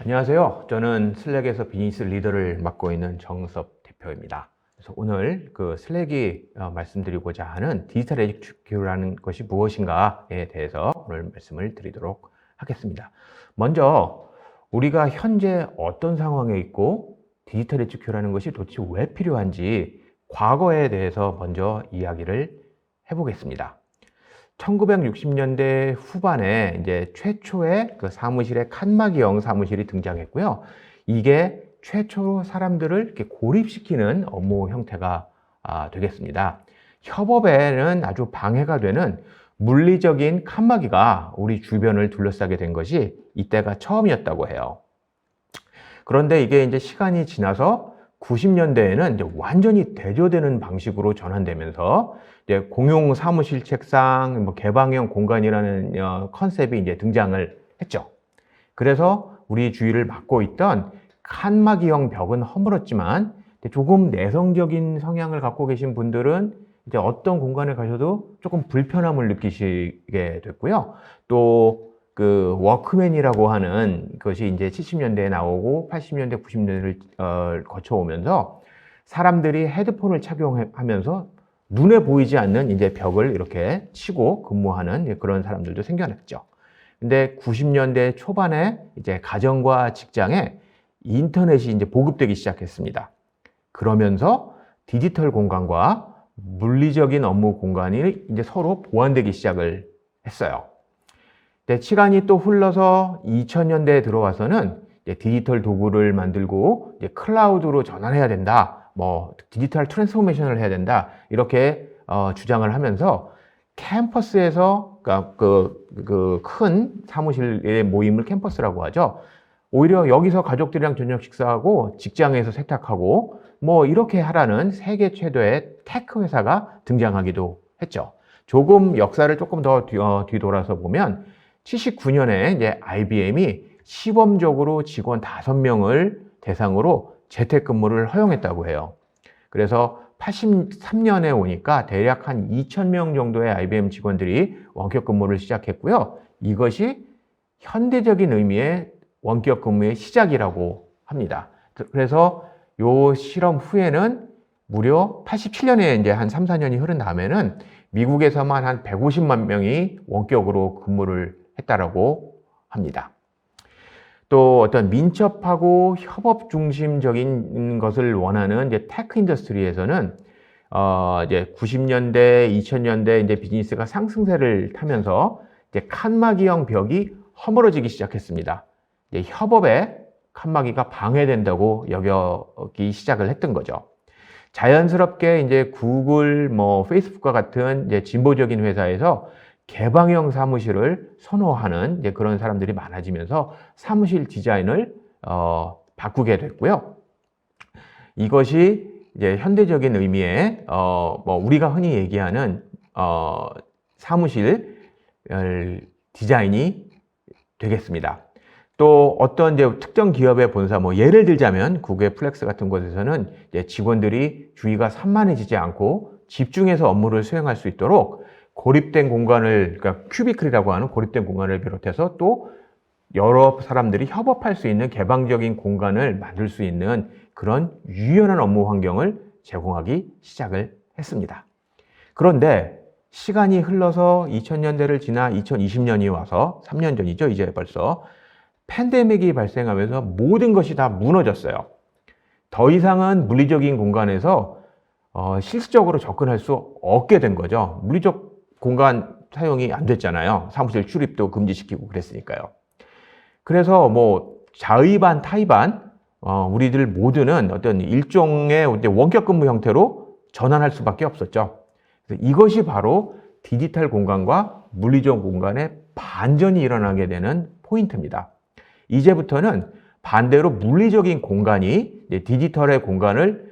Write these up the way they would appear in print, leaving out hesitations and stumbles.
안녕하세요. 저는 슬랙에서 비즈니스 리더를 맡고 있는 정섭 대표입니다. 그래서 오늘 슬랙이 말씀드리고자 하는 디지털 HQ라는 것이 무엇인가에 대해서 오늘 말씀을 드리도록 하겠습니다. 먼저 우리가 현재 어떤 상황에 있고 디지털 HQ라는 것이 도대체 왜 필요한지 과거에 대해서 먼저 이야기를 해보겠습니다. 1960년대 후반에 이제 최초의 그 사무실에 칸막이형 사무실이 등장했고요. 이게 최초로 사람들을 이렇게 고립시키는 업무 형태가 되겠습니다. 협업에는 아주 방해가 되는 물리적인 칸막이가 우리 주변을 둘러싸게 된 것이 이때가 처음이었다고 해요. 그런데 이게 이제 시간이 지나서 90년대에는 이제 완전히 대조되는 방식으로 전환되면서 이제 공용 사무실 책상, 개방형 공간이라는 컨셉이 이제 등장을 했죠. 그래서 우리 주위를 막고 있던 칸막이형 벽은 허물었지만 조금 내성적인 성향을 갖고 계신 분들은 이제 어떤 공간에 가셔도 조금 불편함을 느끼시게 됐고요. 또 그 워크맨이라고 하는 것이 이제 70년대에 나오고 80년대, 90년대를 거쳐오면서 사람들이 헤드폰을 착용하면서 눈에 보이지 않는 이제 벽을 이렇게 치고 근무하는 그런 사람들도 생겨났죠. 근데 90년대 초반에 이제 가정과 직장에 인터넷이 이제 보급되기 시작했습니다. 그러면서 디지털 공간과 물리적인 업무 공간이 이제 서로 보완되기 시작을 했어요. 시간이 또 흘러서 2000년대에 들어와서는 디지털 도구를 만들고 이제 클라우드로 전환해야 된다, 디지털 트랜스포메이션을 해야 된다, 이렇게 주장을 하면서 캠퍼스에서, 그러니까 그 큰 사무실의 모임을 캠퍼스라고 하죠. 오히려 여기서 가족들이랑 저녁 식사하고 직장에서 세탁하고 이렇게 하라는 세계 최대의 테크 회사가 등장하기도 했죠. 조금 역사를 조금 더 뒤돌아서 보면 79년에 이제 IBM이 시범적으로 직원 5명을 대상으로 재택근무를 허용했다고 해요. 그래서 83년에 오니까 대략 한 2,000명 정도의 IBM 직원들이 원격 근무를 시작했고요. 이것이 현대적인 의미의 원격 근무의 시작이라고 합니다. 그래서 요 실험 후에는 무려 87년에 이제 한 3, 4년이 흐른 다음에는 미국에서만 한 150만 명이 원격으로 근무를 했다라고 합니다. 또 어떤 민첩하고 협업 중심적인 것을 원하는 이제 테크 인더스트리에서는 이제 90년대, 2000년대 이제 비즈니스가 상승세를 타면서 이제 칸막이형 벽이 허물어지기 시작했습니다. 이제 협업에 칸막이가 방해된다고 여기기 시작을 했던 거죠. 자연스럽게 이제 구글, 페이스북과 같은 이제 진보적인 회사에서 개방형 사무실을 선호하는 이제 그런 사람들이 많아지면서 사무실 디자인을 바꾸게 됐고요. 이것이 이제 현대적인 의미의 우리가 흔히 얘기하는 사무실 디자인이 되겠습니다. 또 어떤 이제 특정 기업의 본사, 예를 들자면 구글 플렉스 같은 곳에서는 이제 직원들이 주의가 산만해지지 않고 집중해서 업무를 수행할 수 있도록 고립된 공간을, 그러니까 큐비클이라고 하는 고립된 공간을 비롯해서 또 여러 사람들이 협업할 수 있는 개방적인 공간을 만들 수 있는 그런 유연한 업무 환경을 제공하기 시작을 했습니다. 그런데 시간이 흘러서 2000년대를 지나 2020년이 와서 3년 전이죠. 이제 벌써 팬데믹이 발생하면서 모든 것이 다 무너졌어요. 더 이상은 물리적인 공간에서 실질적으로 접근할 수 없게 된 거죠. 물리적 공간 사용이 안 됐잖아요. 사무실 출입도 금지시키고 그랬으니까요. 그래서 자의반 타의반 우리들 모두는 어떤 일종의 원격 근무 형태로 전환할 수밖에 없었죠. 그래서 이것이 바로 디지털 공간과 물리적 공간의 반전이 일어나게 되는 포인트입니다. 이제부터는 반대로 물리적인 공간이 디지털의 공간을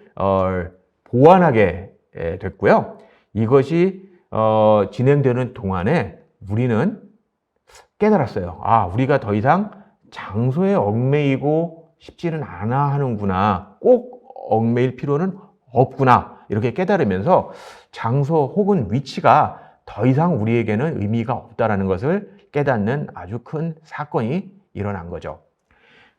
보완하게 됐고요. 이것이 진행되는 동안에 우리는 깨달았어요. 우리가 더 이상 장소에 얽매이고 싶지는 않아 하는구나. 꼭 얽매일 필요는 없구나. 이렇게 깨달으면서 장소 혹은 위치가 더 이상 우리에게는 의미가 없다라는 것을 깨닫는 아주 큰 사건이 일어난 거죠.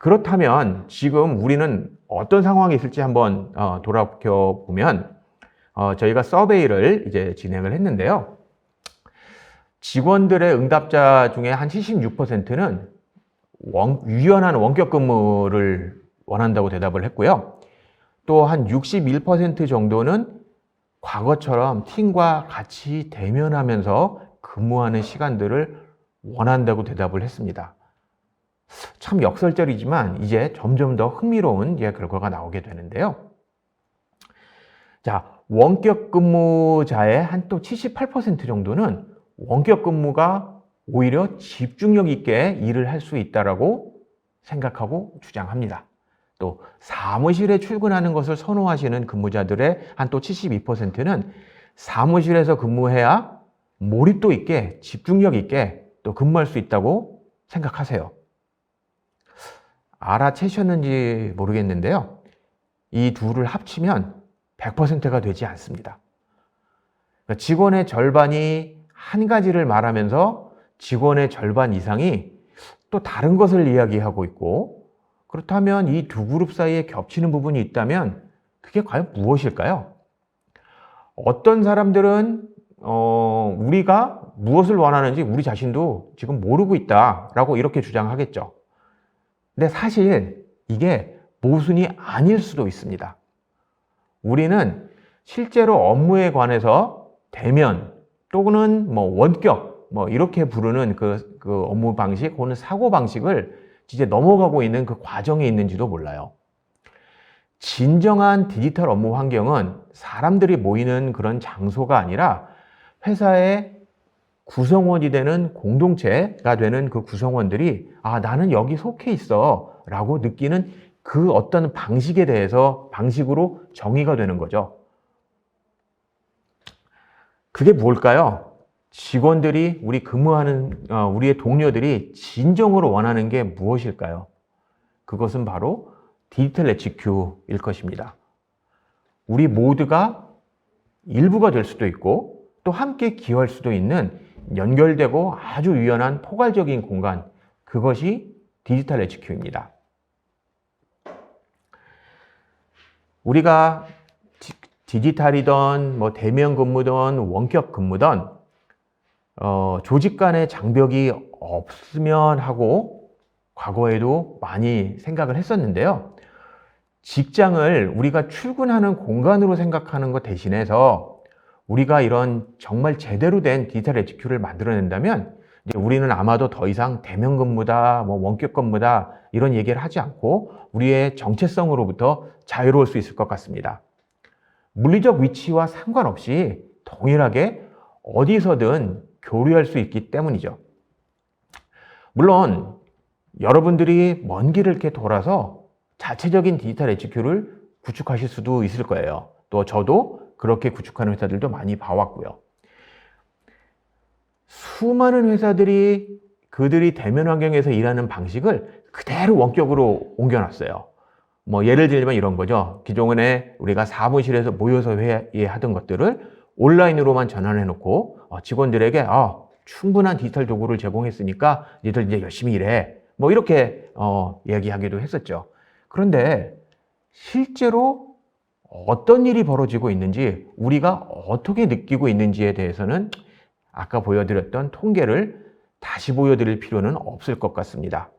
그렇다면 지금 우리는 어떤 상황이 있을지 한번 돌아보면 저희가 서베이를 이제 진행을 했는데요. 직원들의 응답자 중에 한 76%는 유연한 원격 근무를 원한다고 대답을 했고요. 또 한 61% 정도는 과거처럼 팀과 같이 대면하면서 근무하는 시간들을 원한다고 대답을 했습니다. 참 역설적이지만 이제 점점 더 흥미로운 결과가 나오게 되는데요. 자, 원격 근무자의 한 또 78% 정도는 원격 근무가 오히려 집중력 있게 일을 할 수 있다라고 생각하고 주장합니다. 또 사무실에 출근하는 것을 선호하시는 근무자들의 한 또 72%는 사무실에서 근무해야 몰입도 있게 집중력 있게 또 근무할 수 있다고 생각하세요. 알아채셨는지 모르겠는데요. 이 둘을 합치면 100%가 되지 않습니다. 직원의 절반이 한 가지를 말하면서 직원의 절반 이상이 또 다른 것을 이야기하고 있고, 그렇다면 이 두 그룹 사이에 겹치는 부분이 있다면 그게 과연 무엇일까요? 어떤 사람들은 우리가 무엇을 원하는지 우리 자신도 지금 모르고 있다라고 이렇게 주장하겠죠. 근데 사실 이게 모순이 아닐 수도 있습니다. 우리는 실제로 업무에 관해서 대면 또는 원격 이렇게 부르는 그 업무 방식 혹은 사고 방식을 이제 넘어가고 있는 그 과정에 있는지도 몰라요. 진정한 디지털 업무 환경은 사람들이 모이는 그런 장소가 아니라 회사의 구성원이 되는 공동체가 되는 그 구성원들이 나는 여기 속해 있어 라고 느끼는 그 어떤 방식에 대해서 방식으로 정의가 되는 거죠. 그게 뭘까요? 직원들이 우리의 동료들이 진정으로 원하는 게 무엇일까요? 그것은 바로 디지털 HQ일 것입니다. 우리 모두가 일부가 될 수도 있고 또 함께 기여할 수도 있는 연결되고 아주 유연한 포괄적인 공간, 그것이 디지털 HQ입니다. 우리가 디지털이든 대면 근무든 원격 근무든 조직 간의 장벽이 없으면 하고 과거에도 많이 생각을 했었는데요. 직장을 우리가 출근하는 공간으로 생각하는 것 대신해서 우리가 이런 정말 제대로 된 디지털 HQ를 만들어낸다면 이제 우리는 아마도 더 이상 대면 근무다, 원격 근무다 이런 얘기를 하지 않고 우리의 정체성으로부터 자유로울 수 있을 것 같습니다. 물리적 위치와 상관없이 동일하게 어디서든 교류할 수 있기 때문이죠. 물론 여러분들이 먼 길을 이렇게 돌아서 자체적인 디지털 HQ를 구축하실 수도 있을 거예요. 또 저도 그렇게 구축하는 회사들도 많이 봐왔고요. 수많은 회사들이 그들이 대면 환경에서 일하는 방식을 그대로 원격으로 옮겨놨어요. 예를 들면 이런 거죠. 기존에 우리가 사무실에서 모여서 회의하던 것들을 온라인으로만 전환해놓고 직원들에게 충분한 디지털 도구를 제공했으니까 니들 이제 열심히 일해. 이렇게 이야기하기도 했었죠. 그런데 실제로 어떤 일이 벌어지고 있는지, 우리가 어떻게 느끼고 있는지에 대해서는 아까 보여드렸던 통계를 다시 보여드릴 필요는 없을 것 같습니다.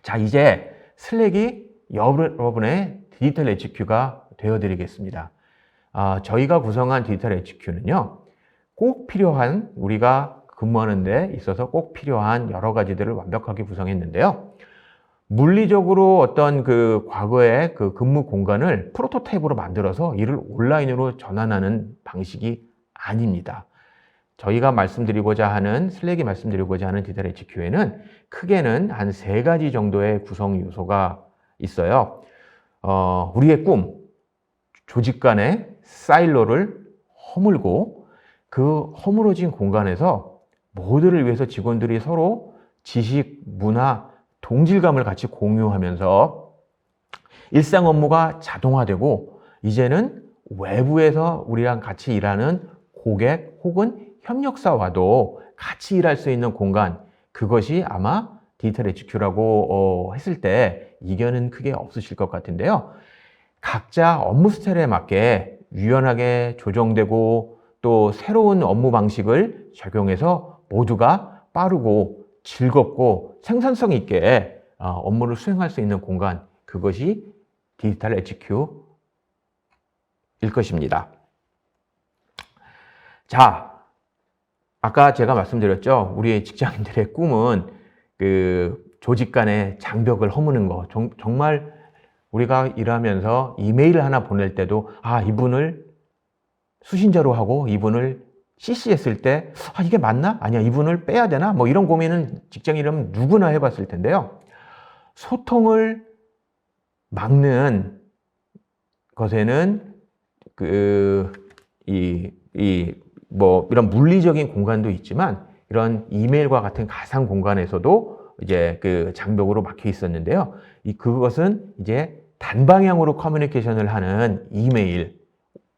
자, 이제 슬랙이 여러분의 디지털 HQ가 되어드리겠습니다. 저희가 구성한 디지털 HQ는요, 꼭 필요한, 우리가 근무하는 데 있어서 꼭 필요한 여러 가지들을 완벽하게 구성했는데요. 물리적으로 어떤 그 과거의 그 근무 공간을 프로토타입으로 만들어서 이를 온라인으로 전환하는 방식이 아닙니다. 저희가 슬랙이 말씀드리고자 하는 디지털 HQ에는 크게는 한 3가지 정도의 구성 요소가 있어요. 우리의 꿈, 조직 간의 사일로를 허물고 그 허물어진 공간에서 모두를 위해서 직원들이 서로 지식, 문화, 동질감을 같이 공유하면서 일상 업무가 자동화되고 이제는 외부에서 우리랑 같이 일하는 고객 혹은 협력사와도 같이 일할 수 있는 공간, 그것이 아마 디지털 HQ라고 했을 때 이견은 크게 없으실 것 같은데요. 각자 업무 스타일에 맞게 유연하게 조정되고 또 새로운 업무 방식을 적용해서 모두가 빠르고 즐겁고 생산성 있게 업무를 수행할 수 있는 공간, 그것이 디지털 HQ일 것입니다. 자, 아까 제가 말씀드렸죠. 우리 직장인들의 꿈은 그 조직 간의 장벽을 허무는 거. 정말 우리가 일하면서 이메일을 하나 보낼 때도 이분을 수신자로 하고 이분을 CC했을 때 이게 맞나? 아니야, 이분을 빼야 되나? 뭐 이런 고민은 직장인이라면 누구나 해봤을 텐데요. 소통을 막는 것에는 이런 물리적인 공간도 있지만 이런 이메일과 같은 가상 공간에서도 이제 그 장벽으로 막혀 있었는데요. 그것은 이제 단방향으로 커뮤니케이션을 하는 이메일,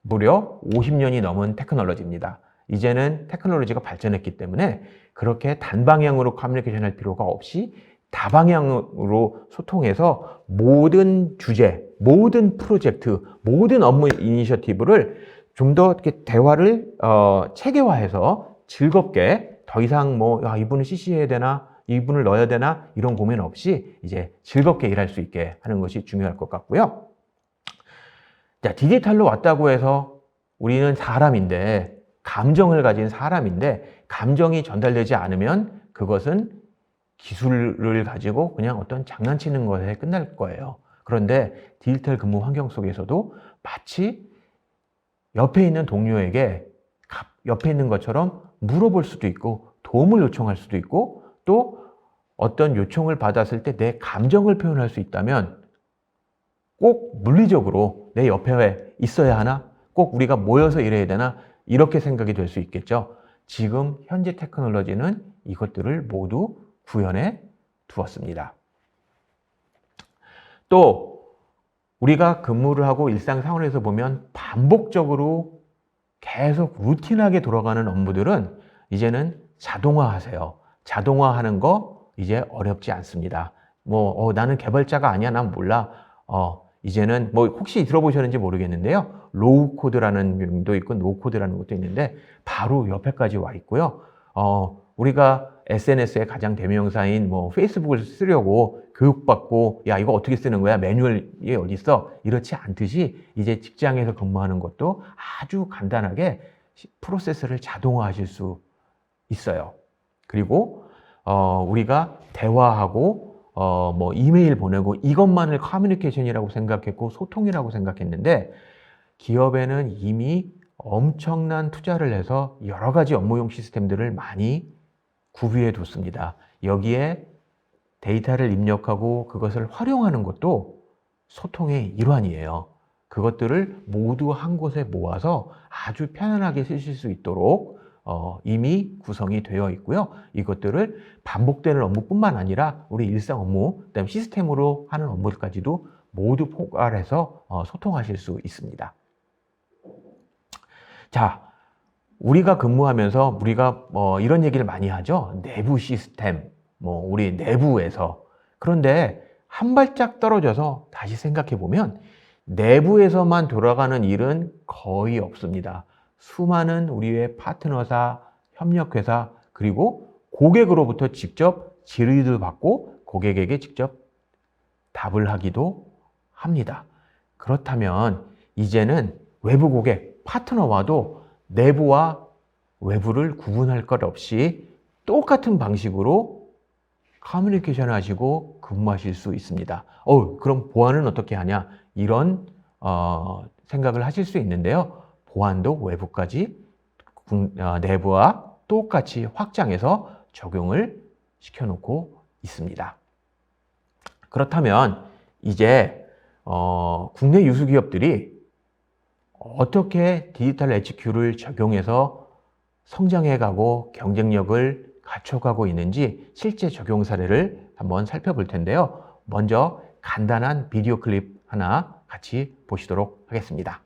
무려 50년이 넘은 테크놀로지입니다. 이제는 테크놀로지가 발전했기 때문에 그렇게 단방향으로 커뮤니케이션 할 필요가 없이 다방향으로 소통해서 모든 주제, 모든 프로젝트, 모든 업무 이니셔티브를 좀 더 이렇게 대화를 체계화해서 즐겁게 더 이상 이분을 CC해야 되나, 이분을 넣어야 되나 이런 고민 없이 이제 즐겁게 일할 수 있게 하는 것이 중요할 것 같고요. 자, 디지털로 왔다고 해서 우리는 사람인데, 감정을 가진 사람인데 감정이 전달되지 않으면 그것은 기술을 가지고 그냥 어떤 장난치는 것에 끝날 거예요. 그런데 디지털 근무 환경 속에서도 마치 옆에 있는 동료에게 옆에 있는 것처럼 물어볼 수도 있고 도움을 요청할 수도 있고 또 어떤 요청을 받았을 때 내 감정을 표현할 수 있다면 꼭 물리적으로 내 옆에 있어야 하나? 꼭 우리가 모여서 일해야 되나? 이렇게 생각이 될 수 있겠죠. 지금 현재 테크놀로지는 이것들을 모두 구현해 두었습니다. 또 우리가 근무를 하고 일상생활에서 보면 반복적으로 계속 루틴하게 돌아가는 업무들은 이제는 자동화하세요. 자동화하는 거 이제 어렵지 않습니다. 나는 개발자가 아니야, 난 몰라. 이제는 혹시 들어보셨는지 모르겠는데요. 로우 코드라는 명도 있고 노 코드라는 것도 있는데 바로 옆에까지 와 있고요. 우리가 SNS의 가장 대명사인 페이스북을 쓰려고 교육받고 야 이거 어떻게 쓰는 거야? 매뉴얼이 어디 있어? 이렇지 않듯이 이제 직장에서 근무하는 것도 아주 간단하게 프로세스를 자동화하실 수 있어요. 그리고 우리가 대화하고 이메일 보내고 이것만을 커뮤니케이션이라고 생각했고 소통이라고 생각했는데 기업에는 이미 엄청난 투자를 해서 여러 가지 업무용 시스템들을 많이 구비해 뒀습니다. 여기에 데이터를 입력하고 그것을 활용하는 것도 소통의 일환이에요. 그것들을 모두 한 곳에 모아서 아주 편안하게 쓰실 수 있도록 이미 구성이 되어 있고요. 이것들을 반복되는 업무뿐만 아니라 우리 일상 업무, 그다음 시스템으로 하는 업무까지도 모두 포괄해서 소통하실 수 있습니다. 자, 우리가 근무하면서 우리가 이런 얘기를 많이 하죠. 내부 시스템, 우리 내부에서. 그런데 한 발짝 떨어져서 다시 생각해 보면 내부에서만 돌아가는 일은 거의 없습니다. 수많은 우리의 파트너사, 협력회사, 그리고 고객으로부터 직접 질의도 받고 고객에게 직접 답을 하기도 합니다. 그렇다면 이제는 외부 고객, 파트너와도 내부와 외부를 구분할 것 없이 똑같은 방식으로 커뮤니케이션 하시고 근무하실 수 있습니다. 그럼 보안은 어떻게 하냐? 이런 생각을 하실 수 있는데요. 보안도 외부까지 내부와 똑같이 확장해서 적용을 시켜놓고 있습니다. 그렇다면 이제 국내 유수 기업들이 어떻게 디지털 HQ를 적용해서 성장해가고 경쟁력을 갖춰가고 있는지 실제 적용 사례를 한번 살펴볼 텐데요. 먼저 간단한 비디오 클립 하나 같이 보시도록 하겠습니다.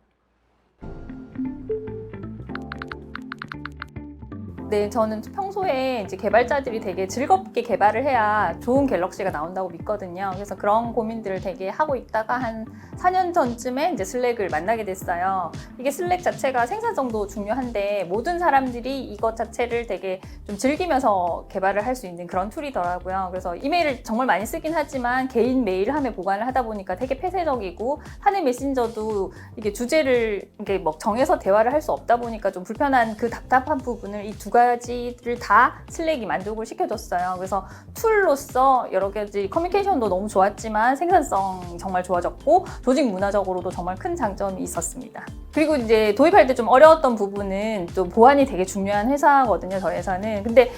네, 저는 평소에 이제 개발자들이 되게 즐겁게 개발을 해야 좋은 갤럭시가 나온다고 믿거든요. 그래서 그런 고민들을 되게 하고 있다가 한 4년 전쯤에 이제 슬랙을 만나게 됐어요. 이게 슬랙 자체가 생산성도 중요한데 모든 사람들이 이것 자체를 되게 좀 즐기면서 개발을 할 수 있는 그런 툴이더라고요. 그래서 이메일을 정말 많이 쓰긴 하지만 개인 메일함에 보관을 하다 보니까 되게 폐쇄적이고 하는 메신저도 이게 주제를 이게 뭐 정해서 대화를 할 수 없다 보니까 좀 불편한 그 답답한 부분을 이 두 가지를 다 슬랙이 만족을 시켜줬어요. 그래서 툴로서 여러 가지 커뮤니케이션도 너무 좋았지만 생산성 정말 좋아졌고 조직 문화적으로도 정말 큰 장점이 있었습니다. 그리고 이제 도입할 때 좀 어려웠던 부분은 또 보안이 되게 중요한 회사거든요, 저희 회사는. 근데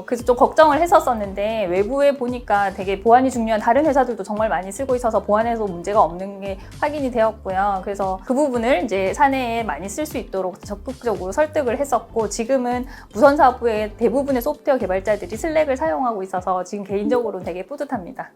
그래서 좀 걱정을 했었었는데 외부에 보니까 되게 보안이 중요한 다른 회사들도 정말 많이 쓰고 있어서 보안에서 문제가 없는 게 확인이 되었고요. 그래서 그 부분을 이제 사내에 많이 쓸 수 있도록 적극적으로 설득을 했었고, 지금은 무선사부의 대부분의 소프트웨어 개발자들이 슬랙을 사용하고 있어서 지금 개인적으로는 되게 뿌듯합니다.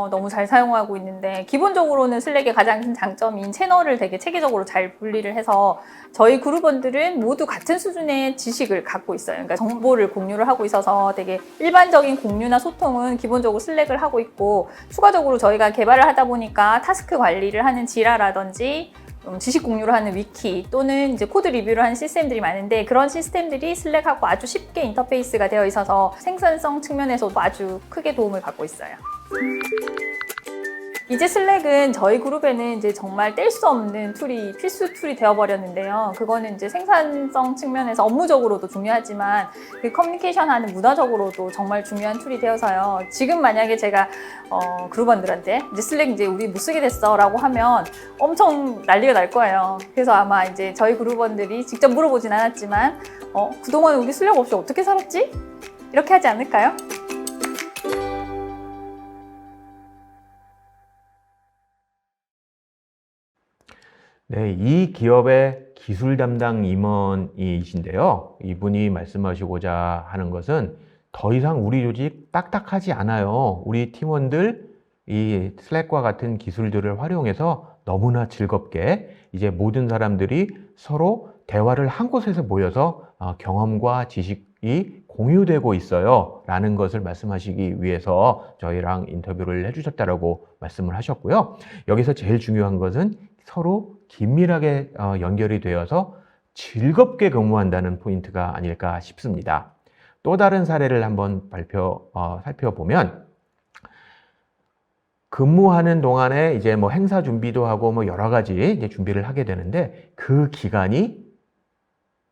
너무 잘 사용하고 있는데, 기본적으로는 슬랙의 가장 큰 장점인 채널을 되게 체계적으로 잘 분리를 해서 저희 그룹원들은 모두 같은 수준의 지식을 갖고 있어요. 그러니까 정보를 공유를 하고 있어서 되게 일반적인 공유나 소통은 기본적으로 슬랙을 하고 있고, 추가적으로 저희가 개발을 하다 보니까 타스크 관리를 하는 지라라든지 지식 공유를 하는 위키 또는 이제 코드 리뷰를 하는 시스템들이 많은데, 그런 시스템들이 슬랙하고 아주 쉽게 인터페이스가 되어 있어서 생산성 측면에서도 아주 크게 도움을 받고 있어요. 이제 슬랙은 저희 그룹에는 이제 정말 뗄 수 없는 툴이 필수 툴이 되어버렸는데요. 그거는 이제 생산성 측면에서 업무적으로도 중요하지만 그 커뮤니케이션 하는 문화적으로도 정말 중요한 툴이 되어서요. 지금 만약에 제가 그룹원들한테 이제 슬랙 이제 우리 못 쓰게 됐어라고 하면 엄청 난리가 날 거예요. 그래서 아마 이제 저희 그룹원들이 직접 물어보진 않았지만 그동안 우리 슬랙 없이 어떻게 살았지? 이렇게 하지 않을까요? 네, 이 기업의 기술 담당 임원이신데요. 이분이 말씀하시고자 하는 것은 더 이상 우리 조직 딱딱하지 않아요. 우리 팀원들 이 슬랙과 같은 기술들을 활용해서 너무나 즐겁게 이제 모든 사람들이 서로 대화를 한 곳에서 모여서 경험과 지식이 공유되고 있어요 라는 것을 말씀하시기 위해서 저희랑 인터뷰를 해주셨다라고 말씀을 하셨고요. 여기서 제일 중요한 것은 서로 긴밀하게 연결이 되어서 즐겁게 근무한다는 포인트가 아닐까 싶습니다. 또 다른 사례를 한번 살펴보면, 근무하는 동안에 이제 뭐 행사 준비도 하고 뭐 여러 가지 이제 준비를 하게 되는데, 그 기간이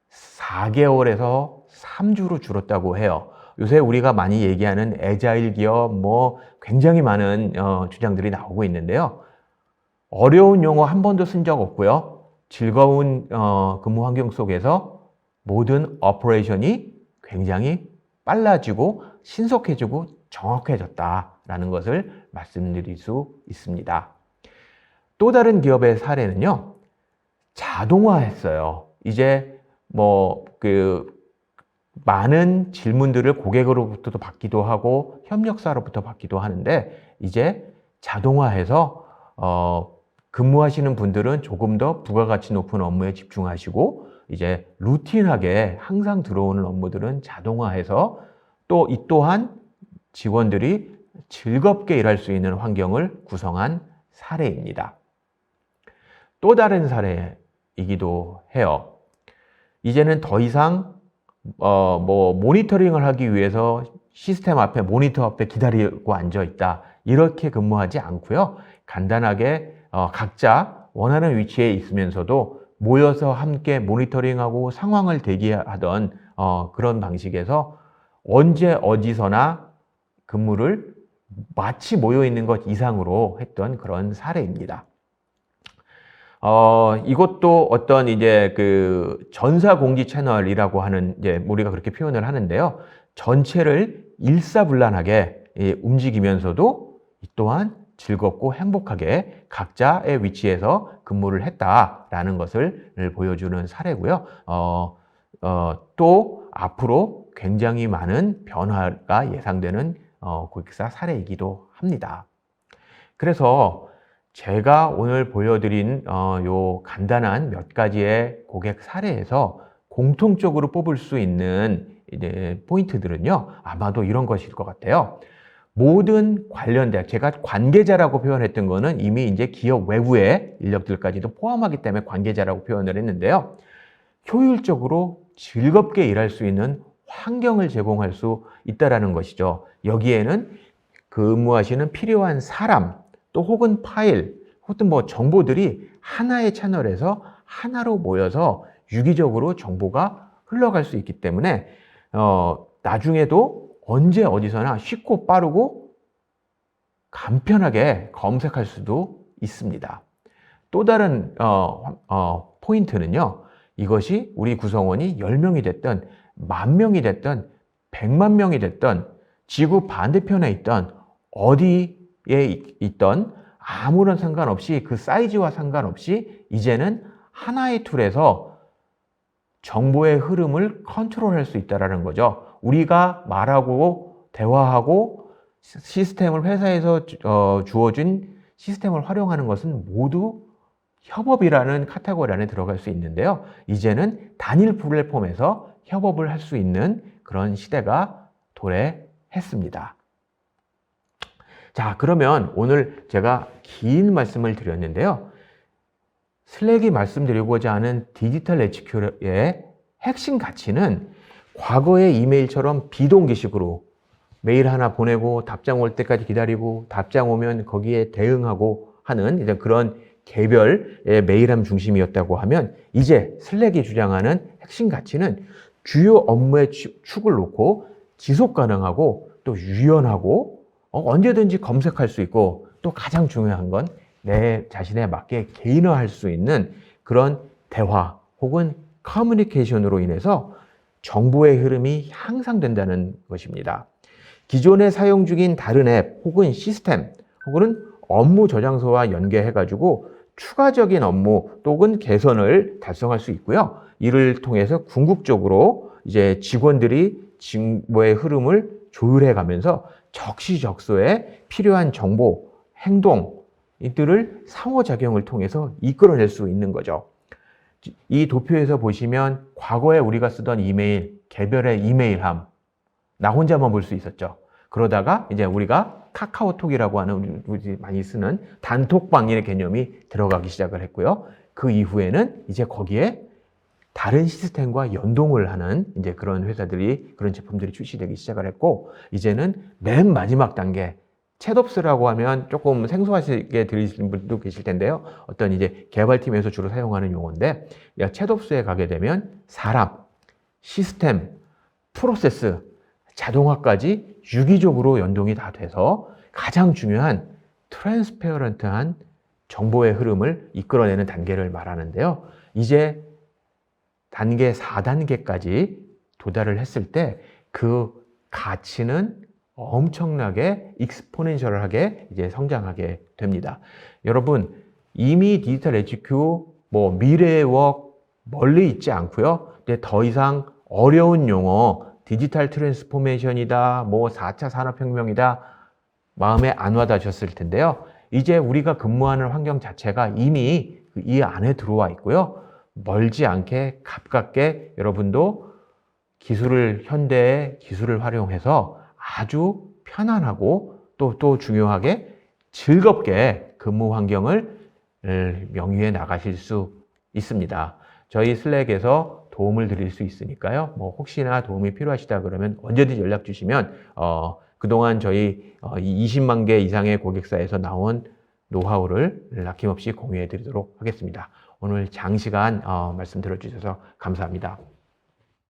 4개월에서 3주로 줄었다고 해요. 요새 우리가 많이 얘기하는 애자일 기업 뭐 굉장히 많은 주장들이 나오고 있는데요. 어려운 용어 한 번도 쓴 적 없고요. 즐거운 근무 환경 속에서 모든 오퍼레이션이 굉장히 빨라지고 신속해지고 정확해졌다라는 것을 말씀드릴 수 있습니다. 또 다른 기업의 사례는요, 자동화했어요. 이제 많은 질문들을 고객으로부터 받기도 하고 협력사로부터 받기도 하는데, 이제 자동화해서 근무하시는 분들은 조금 더 부가가치 높은 업무에 집중하시고, 이제 루틴하게 항상 들어오는 업무들은 자동화해서 또 이 또한 직원들이 즐겁게 일할 수 있는 환경을 구성한 사례입니다. 또 다른 사례이기도 해요. 이제는 더 이상 모니터링을 하기 위해서 시스템 앞에, 모니터 앞에 기다리고 앉아 있다, 이렇게 근무하지 않고요. 간단하게 각자 원하는 위치에 있으면서도 모여서 함께 모니터링하고 상황을 대기하던 그런 방식에서 언제 어디서나 근무를 마치 모여 있는 것 이상으로 했던 그런 사례입니다. 이것도 어떤 이제 그 전사공지 채널이라고 하는, 이제 우리가 그렇게 표현을 하는데요. 전체를 일사불란하게 움직이면서도 이 또한 즐겁고 행복하게 각자의 위치에서 근무를 했다라는 것을 보여주는 사례고요. 또 앞으로 굉장히 많은 변화가 예상되는 고객사 사례이기도 합니다. 그래서 제가 오늘 보여드린 요 간단한 몇 가지의 고객 사례에서 공통적으로 뽑을 수 있는 이제 포인트들은요, 아마도 이런 것일 것 같아요. 모든 관련된, 제가 관계자라고 표현했던 거는 이미 이제 기업 외부의 인력들까지도 포함하기 때문에 관계자라고 표현을 했는데요. 효율적으로 즐겁게 일할 수 있는 환경을 제공할 수 있다라는 것이죠. 여기에는 근무하시는 필요한 사람, 또 혹은 파일, 혹은 뭐 정보들이 하나의 채널에서 하나로 모여서 유기적으로 정보가 흘러갈 수 있기 때문에 나중에도 언제 어디서나 쉽고 빠르고 간편하게 검색할 수도 있습니다. 또 다른 포인트는요. 이것이 우리 구성원이 10명이 됐든 10,000명이 됐든 100만 명이 됐든 지구 반대편에 있던 어디에 있던 아무런 상관없이 그 사이즈와 상관없이 이제는 하나의 툴에서 정보의 흐름을 컨트롤할 수 있다는 거죠. 우리가 말하고 대화하고 시스템을 회사에서 주어진 시스템을 활용하는 것은 모두 협업이라는 카테고리 안에 들어갈 수 있는데요. 이제는 단일 플랫폼에서 협업을 할 수 있는 그런 시대가 도래했습니다. 자, 그러면 오늘 제가 긴 말씀을 드렸는데요. 슬랙이 말씀드리고자 하는 디지털 HQ의 핵심 가치는 과거의 이메일처럼 비동기식으로 메일 하나 보내고 답장 올 때까지 기다리고 답장 오면 거기에 대응하고 하는 이제 그런 개별의 메일함 중심이었다고 하면 이제 슬랙이 주장하는 핵심 가치는 주요 업무의 축을 놓고 지속 가능하고 또 유연하고 언제든지 검색할 수 있고 또 가장 중요한 건 내 자신에 맞게 개인화할 수 있는 그런 대화 혹은 커뮤니케이션으로 인해서 정보의 흐름이 향상된다는 것입니다. 기존에 사용 중인 다른 앱 혹은 시스템 혹은 업무 저장소와 연계해가지고 추가적인 업무 또는 개선을 달성할 수 있고요. 이를 통해서 궁극적으로 이제 직원들이 정보의 흐름을 조율해 가면서 적시적소에 필요한 정보, 행동 이들을 상호작용을 통해서 이끌어낼 수 있는 거죠. 이 도표에서 보시면 과거에 우리가 쓰던 이메일, 개별의 이메일함 나 혼자만 볼 수 있었죠. 그러다가 이제 우리가 카카오톡이라고 하는 우리 많이 쓰는 단톡방의 개념이 들어가기 시작을 했고요. 그 이후에는 이제 거기에 다른 시스템과 연동을 하는 이제 그런 회사들이, 그런 제품들이 출시되기 시작을 했고, 이제는 맨 마지막 단계, 챗옵스라고 하면 조금 생소하시게 들리시는 분도 계실 텐데요. 어떤 이제 개발팀에서 주로 사용하는 용어인데, 챗옵스에 가게 되면 사람, 시스템, 프로세스, 자동화까지 유기적으로 연동이 다 돼서 가장 중요한 트랜스페어런트한 정보의 흐름을 이끌어내는 단계를 말하는데요. 이제 단계 4단계까지 도달을 했을 때 그 가치는 엄청나게 익스포넨셜하게 이제 성장하게 됩니다. 여러분, 이미 디지털 HQ 미래의 웍 멀리 있지 않고요. 근데 더 이상 어려운 용어, 디지털 트랜스포메이션이다, 4차 산업혁명이다, 마음에 안 와닿으셨을 텐데요. 이제 우리가 근무하는 환경 자체가 이미 이 안에 들어와 있고요. 멀지 않게 가깝게 여러분도 현대의 기술을 활용해서 아주 편안하고 또 중요하게 즐겁게 근무 환경을 영위해 나가실 수 있습니다. 저희 슬랙에서 도움을 드릴 수 있으니까요. 혹시나 도움이 필요하시다 그러면 언제든지 연락 주시면 그동안 저희 20만 개 이상의 고객사에서 나온 노하우를 아낌없이 공유해 드리도록 하겠습니다. 오늘 장시간 말씀 들어주셔서 감사합니다.